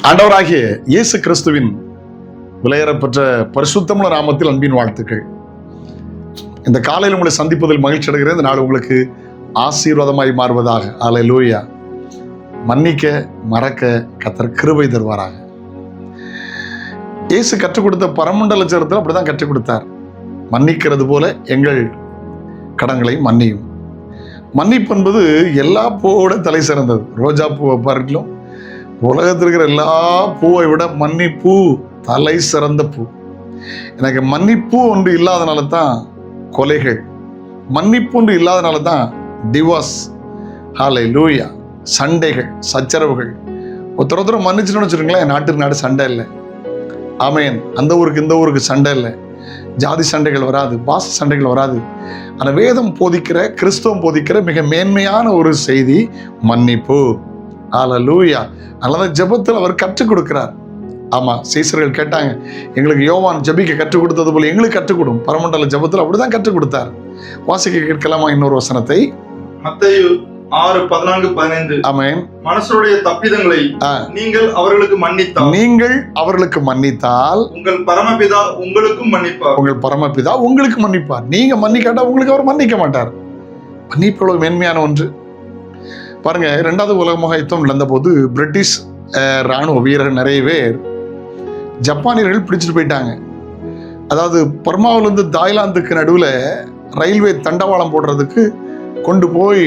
ஆண்டவராகிய இயேசு கிறிஸ்துவின் விலையேறப்பெற்ற பரிசுத்தமுள்ள நாமத்தில் அன்பின் வாழ்த்துக்கள். இந்த காலையில் உங்களை சந்திப்பதில் மகிழ்ச்சி அடைகிறேன். இந்த நாள் உங்களுக்கு ஆசீர்வாதமாய் மாறுவதாக. அல்லேலூயா. மன்னிக்க மறக்க கர்த்தர் கிருபை தருவாராக. இயேசு கற்றுக் கொடுத்த பரமண்டல ஜெபத்தில் அப்படிதான் கற்றுக் கொடுத்தார். மன்னிக்கிறது போல எங்கள் கடன்களை மன்னியும். மன்னிப்பு என்பது எல்லா பூவோட தலை சிறந்தது. ரோஜா பூவை பார்க்கலாம், உலகத்தில் இருக்கிற எல்லா பூவை விட மன்னிப்பூ தலை சிறந்த பூ. எனக்கு மன்னிப்பு ஒன்று இல்லாதனால தான் கொலைகள், மன்னிப்பு ஒன்று இல்லாதனால தான் டிவோர்ஸ், ஹல்லேலூயா, சண்டைகள், சச்சரவுகள். ஒருத்தர் மன்னிச்சுன்னு வச்சுருங்களேன், நாட்டுக்கு நாடு சண்டை இல்லை. ஆமேன். அந்த ஊருக்கு இந்த ஊருக்கு சண்டை இல்லை, ஜாதி சண்டைகள் வராது, பாச சண்டைகள் வராது. ஆனால் வேதம் போதிக்கிற, கிறிஸ்தவம் போதிக்கிற மிக மேன்மையான ஒரு செய்தி மன்னிப்பு. ஹல்லேலூயா. அதனால ஜெபத்தில் அவர் கற்றுக் கொடுக்கிறார். ஆமாம், சீசர்கள் கேட்டாங்க, எங்களுக்கு யோவான் ஜெபிக்க கற்றுக் கொடுத்தது போல எங்களுக்கு கற்றுக் கொடும். பரமண்டல ஜெபத்தில் அப்படிதான் கற்றுக் கொடுத்தார். வாசிக்க கேட்கலாமா இன்னொரு வசனத்தை? மத்தேயு 6:14-15. ஆமென். மனுஷருடைய தப்பிதங்களை நீங்கள் அவர்களுக்கு மன்னித்தால் உங்கள் பரமபிதா உங்களுக்கும் மன்னிப்பார். உங்கள் பரமபிதா உங்களுக்கு மன்னிப்பார். நீங்க மன்னிக்காட்டா உங்களுக்கு அவர் மன்னிக்க மாட்டார். மன்னிப்பு எவ்வளவு மேன்மையான ஒன்று பாருங்க. 2வது உலக மகா யுத்தம் நடந்த போது பிரிட்டிஷ் இராணுவ வீரர்கள் நிறைய பேர் ஜப்பானியர்கள் பிடிச்சிட்டு போயிட்டாங்க. அதாவது பர்மாவிலிருந்து தாய்லாந்துக்கு நடுவில் ரயில்வே தண்டவாளம் போடுறதுக்கு கொண்டு போய்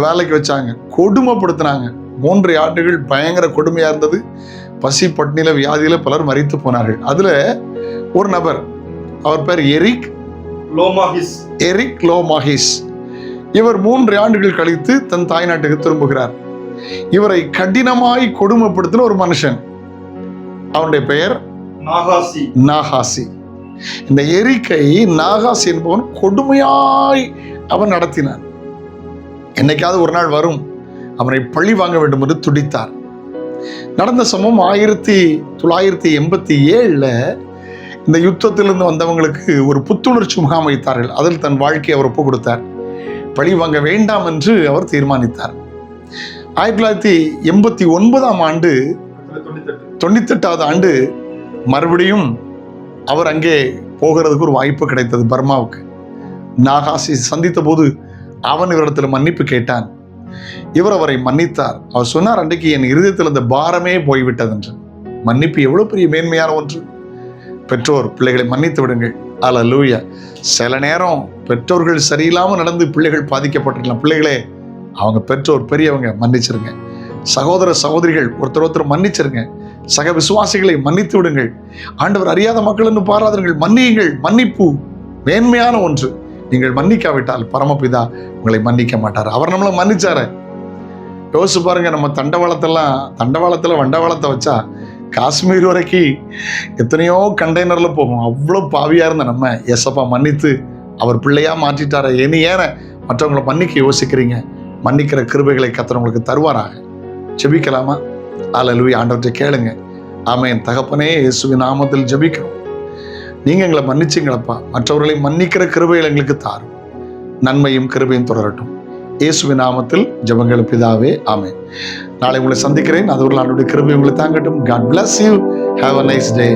வேலைக்கு வச்சாங்க. கொடுமைப்படுத்தினாங்க. 3 ஆண்டுகள் பயங்கர கொடுமையாக இருந்தது. பசி பட்னியில வியாதியில பலர் மரித்து போனார்கள். அதுல ஒரு நபர், அவர் பேர் எரிக் லோமாஹிஸ். இவர் 3 ஆண்டுகள் கழித்து தன் தாய்நாட்டுக்கு திரும்புகிறார். இவரை கடினமாய் கொடுமைப்படுத்தின ஒரு மனுஷன், அவனுடைய பெயர் நாகாசி. இந்த எரிக்கை நாகாசி என்பவன் கொடுமையாய் அவன் நடத்தினான். என்னைக்காவது ஒரு நாள் வரும், அவனை பழி வாங்க வேண்டும் என்று துடித்தார். நடந்த சம்பவம் 1987 இந்த யுத்தத்திலிருந்து வந்தவங்களுக்கு ஒரு புத்துணர்ச்சி முகாம் வைத்தார்கள். அதில் தன் வாழ்க்கையை அவர் ஒப்பு கொடுத்தார். பழி வாங்க வேண்டாம் என்று அவர் தீர்மானித்தார். 1989ஆம் ஆண்டு, 98வது ஆண்டு மறுபடியும் அவர் அங்கே போகிறதுக்கு ஒரு வாய்ப்பு கிடைத்தது பர்மாவுக்கு. நாகாசி சந்தித்த போது அவன் இவரிடத்தில் மன்னிப்பு கேட்டான். இவர் அவரை மன்னித்தார். அவர் சொன்னார், அன்றைக்கு என் இருதயத்தில் அந்த பாரமே போய்விட்டது என்று. மன்னிப்பு எவ்வளவு பெரிய மேன்மையான ஒன்று. பெற்றோர் பிள்ளைகளை மன்னித்து விடுங்கள். அல்லேலூயா. சில நேரம் பெற்றோர்கள் சரியில்லாமல் நடந்து பிள்ளைகள் பாதிக்கப்பட்டிருக்கலாம். பிள்ளைகளே, அவங்க பெற்றோர் பெரியவங்க, மன்னிச்சிருங்க. சகோதர சகோதரிகள் ஒருத்தர் மன்னிச்சிருங்க. சக விசுவாசிகளை மன்னித்து விடுங்கள். ஆண்டவர் அறியாத மக்கள் என்று பாராதீர்கள், மன்னியுங்கள். மன்னிப்பு மேன்மையான ஒன்று. நீங்கள் மன்னிக்காவிட்டால் பரமபிதா உங்களை மன்னிக்க மாட்டார். அவர் நம்மளை மன்னிச்சார. யோசிச்சு பாருங்க, நம்ம தண்டவாளத்தில் வண்டவாளத்தை வச்சா காஷ்மீர் வரைக்கும் எத்தனையோ கண்டெய்னர்ல போகும். அவ்வளோ பாவியா இருந்த நம்ம எசப்பா மன்னித்து அவர் பிள்ளையா மாற்றிட்டார. ஏன் மற்றவங்களை மன்னிக்க யோசிக்கிறீங்க? மன்னிக்கிற கிருபைகளை கர்த்தர் உங்களுக்கு தருவாராக. ஜெபிக்கலாமா? அல்லேலூயா. ஆண்டவர்கிட்ட கேளுங்க. ஆமென். தகப்பனே, இயேசுவின் நாமத்தில் ஜெபிக்கிறோம். நீங்க எங்களை மன்னிச்சிங்களப்பா. மற்றவர்களை மன்னிக்கிற கிருபைகள் எங்களுக்கு தாரும். நன்மையும் கிருபையும் தொடரட்டும். இயேசுவின் நாமத்தில் ஜெபங்கள் பிதாவே, ஆமென். நாளை உங்களை சந்திக்கிறேன். அது ஒரு நாளுடைய கிருபை உங்களை தாங்கட்டும். God bless you. Have a nice day.